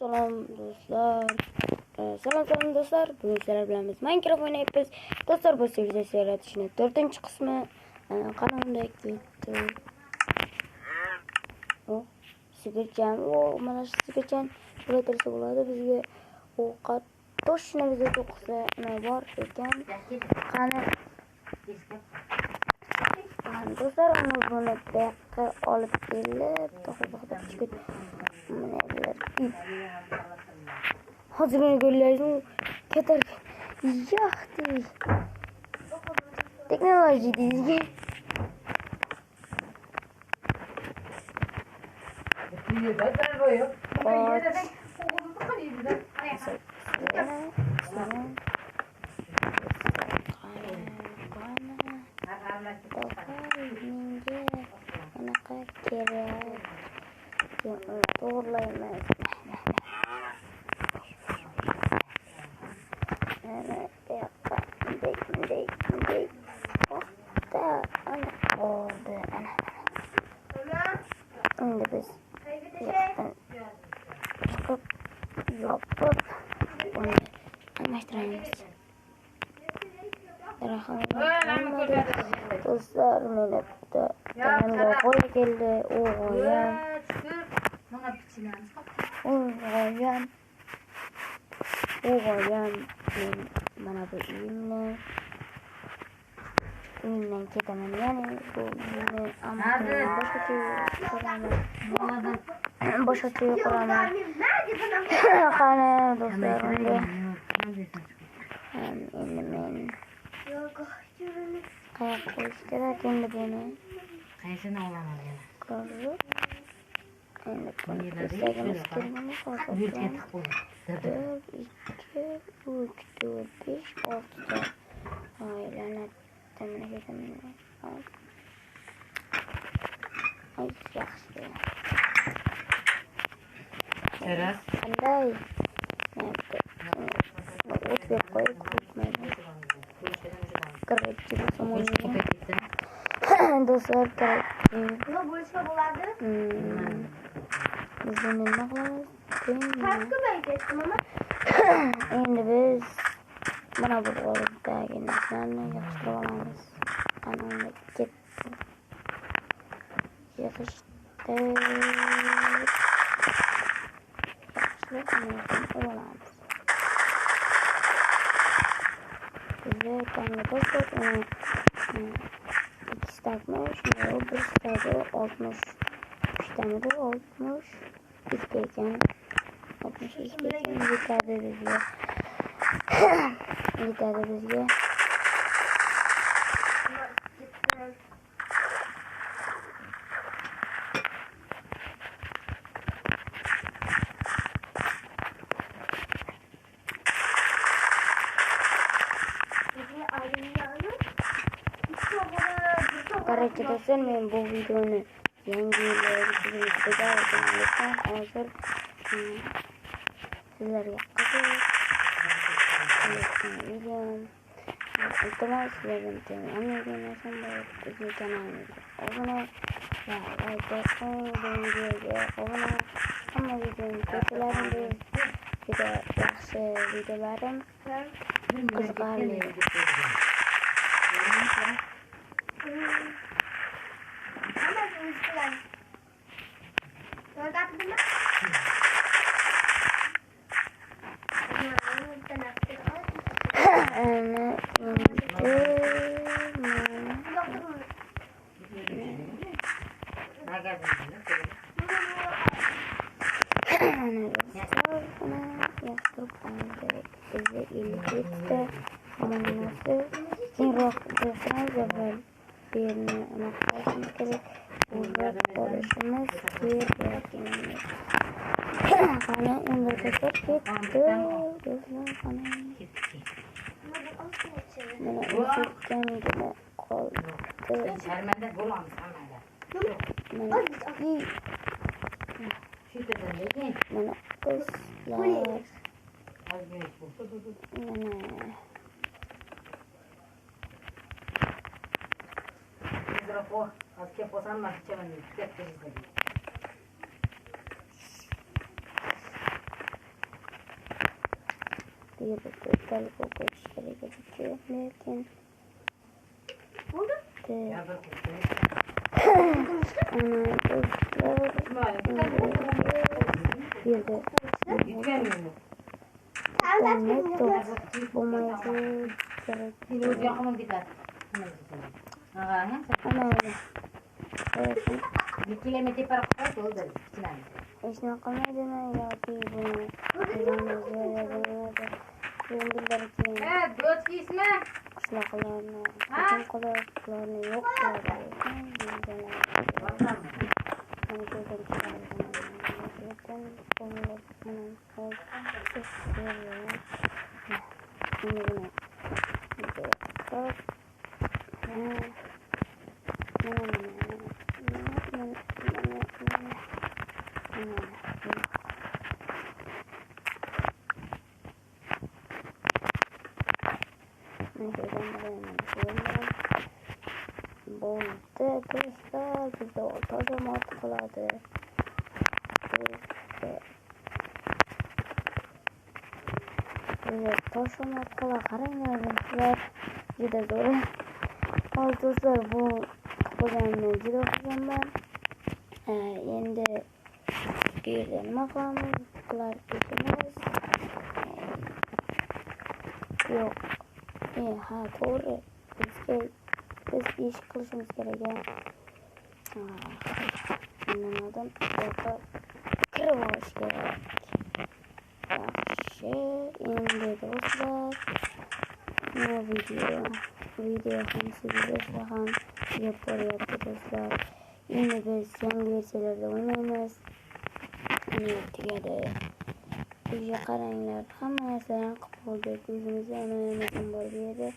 Selam dostlar. Selam dostlar. Bugün sizler bilen biz Minecraft oynayıp dostlar bu sivilizasyon yaratışının 4. kısmı kanalımda ekledim. O sigircan, o mana sigircan üretilse bo'ladi bizga ovqat toshni bizga to'qisa bor ekan. Qani do'stlar, uni buni buyoqqa olib kelib to'xtatib chiqib hozir buni ko'rlaringiz ketar yaxti teknoloji deyizga doğrulayamaz. Şimdi biz yapıp bunu anlaştırıyoruz. Dostlar beni de yanımda koy geldi. Oğlan bana bu iğne ketamen yani bu iğne ama boşatıyor kuramam hani dostlar ben kayak koşturak şimdi bunu kayısını olamaz yani karı şimdi bunu istediğimiz kelimeyi fazla 4, 2, 3, 4, 5, 6 ay lanet temine ketemine ay yaxşı Teras qanday o't berib qo'yib kurutmaydi kerakli do'stlar kerakli nima bo'lsa bo'ladi? biz buni nima qilamiz? Ko'payib ketdi mama. Endi biz mana bu qo'ldagi narsalarni yig'ishtirib olamiz. Ana uni ketdi. Yig'ishtirib olamiz. Bizga tangi to'pib uni 2 stakmi, shunday bir stagi 60 3tamidir 60 ekan. 62 ekan yetadi bizga. Yetadi bizga. Короче, dostlar men bu videoni yangi yilda ko'rsatgan hozir sizlarga qiziq videom iltimos sizlardan hammaga narsam bor bizning kanalimizga obuna va like bosing bu videoga obuna hamma videoni ko'rsatinglar juda yaxshi videolarim qiziqarli Şermende bulamaz anlayla. Şuradan değil. Mana kızlar Az güneş bu. Mikrofon. Az keposan mı? Çemen. Tüket Birlikte okuyuşları gerekiyor. Lekin Oldu. Ya bir kutu. ana dostlar bir de Yüklenmiyor. Sen de olması gerek. Şimdi yakımın gider. Aha, Ana öyle. Evet. bir kilometre para koydu o da içinden. İşte kalmaydığına ya ki bunu kazanmaz ya bunu da yöndüler ki Evet, göç ismi. kışlaklarını bütün kulaklarını yok kadar Bakalım. hani gözüm zaten onları hemen al veriyor şimdi bunu bak Boldu dostlar bizde ortalama atkladı. Bize taşıma atkala karaylar dostlar. Bize doğru. Al dostlar bu kupadan cid okuyacağım ben. Endi girdim makamlar işimiz. Yok. Ha doğru. Biz iş kılışımız gereken. Anlamadım. Orada kırbaç gerek. Yaxşı. Endi dostlar. Bu video ham sizlarga ham yaparyapti dostlar. Endi biz yangi versiyalarda o'ynaymiz. Tugadi. Bizga qaranglar, hamma narsadan qilib bo'ldik. O'zimizga o'yinimiz bor bu yerda.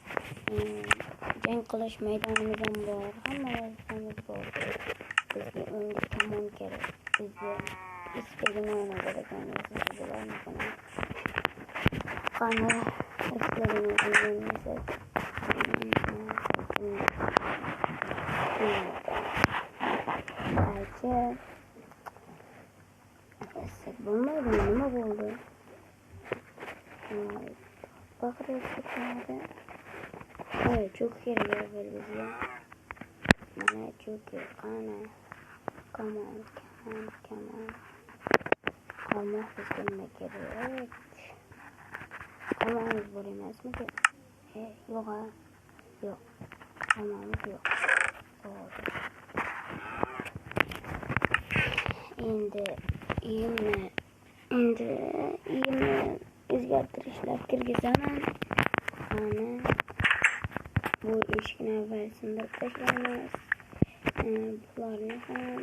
Jang qilish maydonimiz ham bor. Hamma narsamiz bor. Bizga o'yinga kamon kerak. Bizga istagini o'ynab beradigan narsalarni qani istagini o'ynaymiz. Ayça bulmadı nima bo'ldi? Bakırız evet çok kerak bizga. Mana çok qani. Kamon. Almoq bizga nima kerak? Kamonimiz bor emasmi? Yo'q. Yo'q. Kamonimiz yo'q. Endi uyimni o'zgartirishlar kirgizaman. Ana bu eshikni avval sindirib tashlaymiz. Bularni ham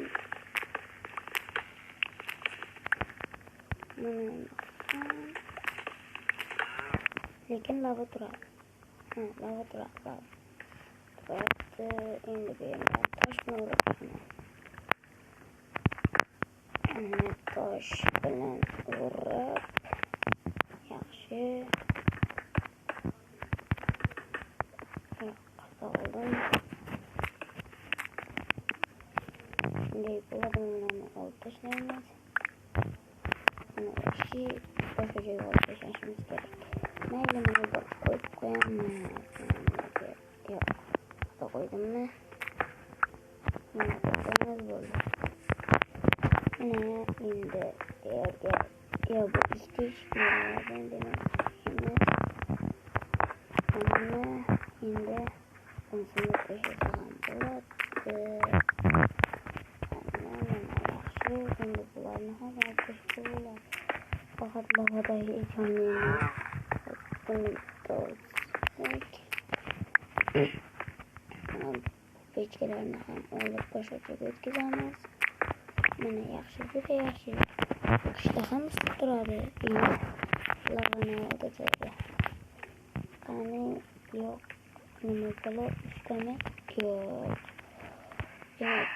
lekin lava turadi. Lava turadi. Endi bu yerga tosh bilan uraman. Tosh bilan urib yaxshi qazoldim. Shunday bo'ladi. Buni olib tashlaymiz. Mana ishi boshqa joyga olib tashlashimiz kerak. Mayli, mana bu qo'yib qo'yamiz. Yo'q, xudo qo'ydimmi? Mana qo'yamiz bo'ldi. Mana endi yerga bu ikki eshiklardan demoqchimiz. Mana endi unisini tashlashim bo'ladi. Yaxshi, endi bularni ham olib tashlashim bo'ladi. Faqat lavadagi ekanligini buni tozalasak. Pechkalarni ham olib boshqa joyga o'tkazamiz. Mana yaxshi, juda yaxshi. Qishda ham isib turadi. Lavani o'tkazadi. Qani yo'q. Nima qilib istamak yo'q.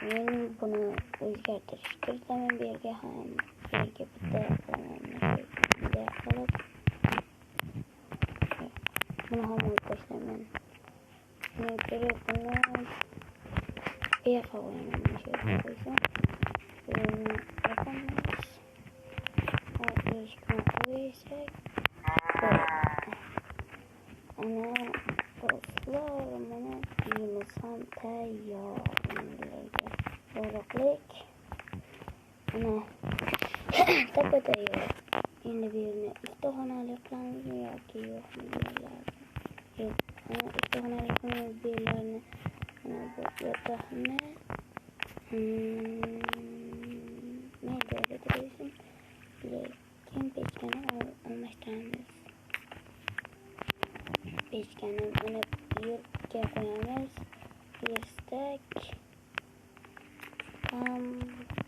Men buni o'zgartirish kiritaman bu yerga ham. Yerga bitta bunday qilib buni ham olib tashlayman. Nima kerak buni? Bu yoqqa qo'yaman. Shu yerga qo'ysam buni yapamiz. Eshikni qo'ysak tayyor. Yorug'lik. Mana tepada yo'q. Endi bu yerni ustaxonalik qilamiz yoki yo'qmi deyiladi. Yo'q, mana ustaxonalik qilamiz deyiladi. Mana bu yotoqni mayda bitirishim. Lekin pechkani almashtiramiz. Pechkani mana yerga qo'yamiz. Yestak ham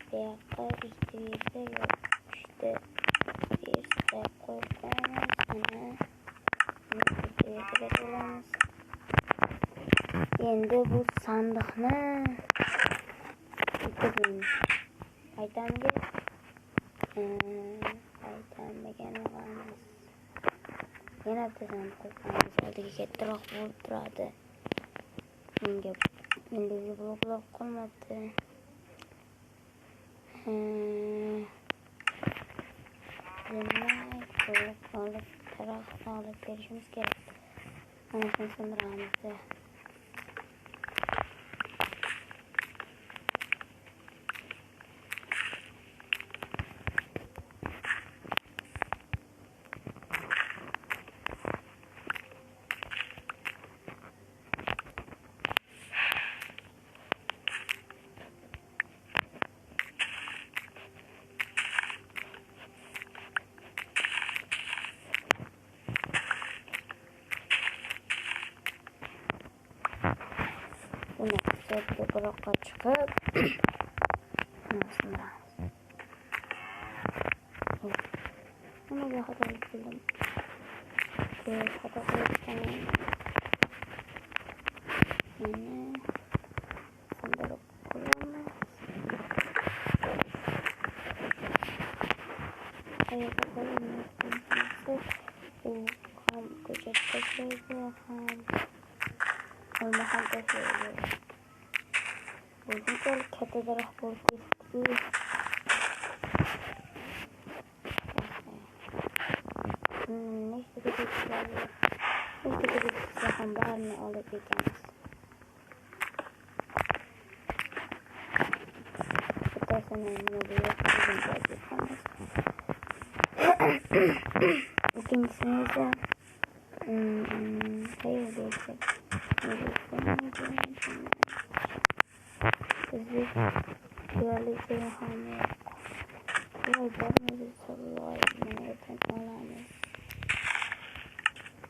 buyoqqa ishtirishda yo'qishda yestak qo'yib qo'yamiz. Mana olamiz. Endi bu sandiqni bitiramiz. Aytamiga aytamagan qilamiz. Yana bitta sandiq qo'yamiz. Oldiga kattaroq bo'lib turadi. Menga endi bloklar qolmabdi. Demak, olib taraf olib berishimiz kerak. Mana shuni sindiramiz. Buni qisqa buloqqa chiqib nimaga xatolik qildim? Xato qildim. Meni sindirib qo'yamiz. Qayerga qo'yamiz? U ham ko'chat tashlaydi, ham olma ham tashlaydi. Bunchalik katta daraxt bo'lib ketdi. Nechta ketsa ham barini olib ketamiz. Bittasini nima deyapti? İkincisini ise hayır diyecek. Bizi dualite ham yok. Burayı görmedi sorular. Menetten alamız.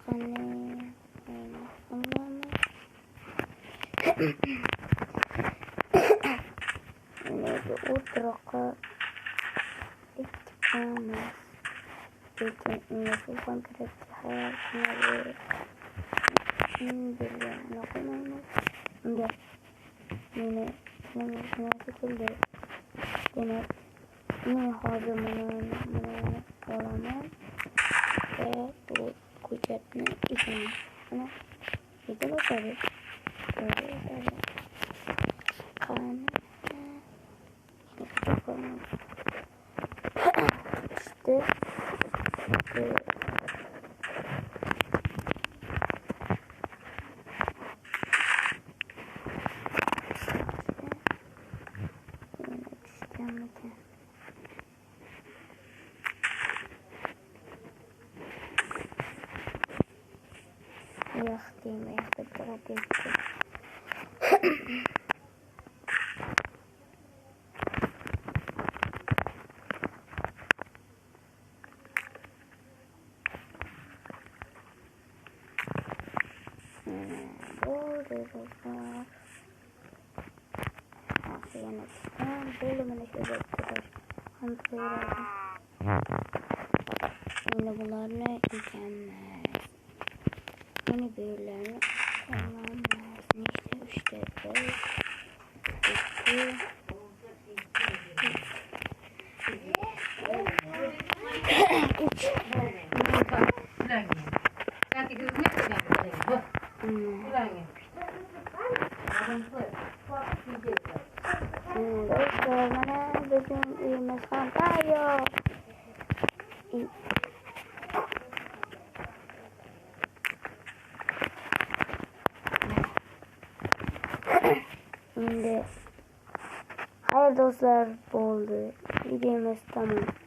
Kanı alamız. Neydi o tarafa ittikamız. Lekin nasıl konkret hayatına ve bilgilerine koymayız. Unga meni şekilde demek men hozir buni olaman ve bu ko'chatni egaman. Mana ekib o'tadi. Qani işte Яхтим, яхта торопиться. Yine bunlarla ilgilenmez. Yine büyülerini kullanmaz. İşte 3'te 5 Mana bizim uyumuz ham tayyor. Endi hayır do'stlar, bo'ldi. Videomiz tamom.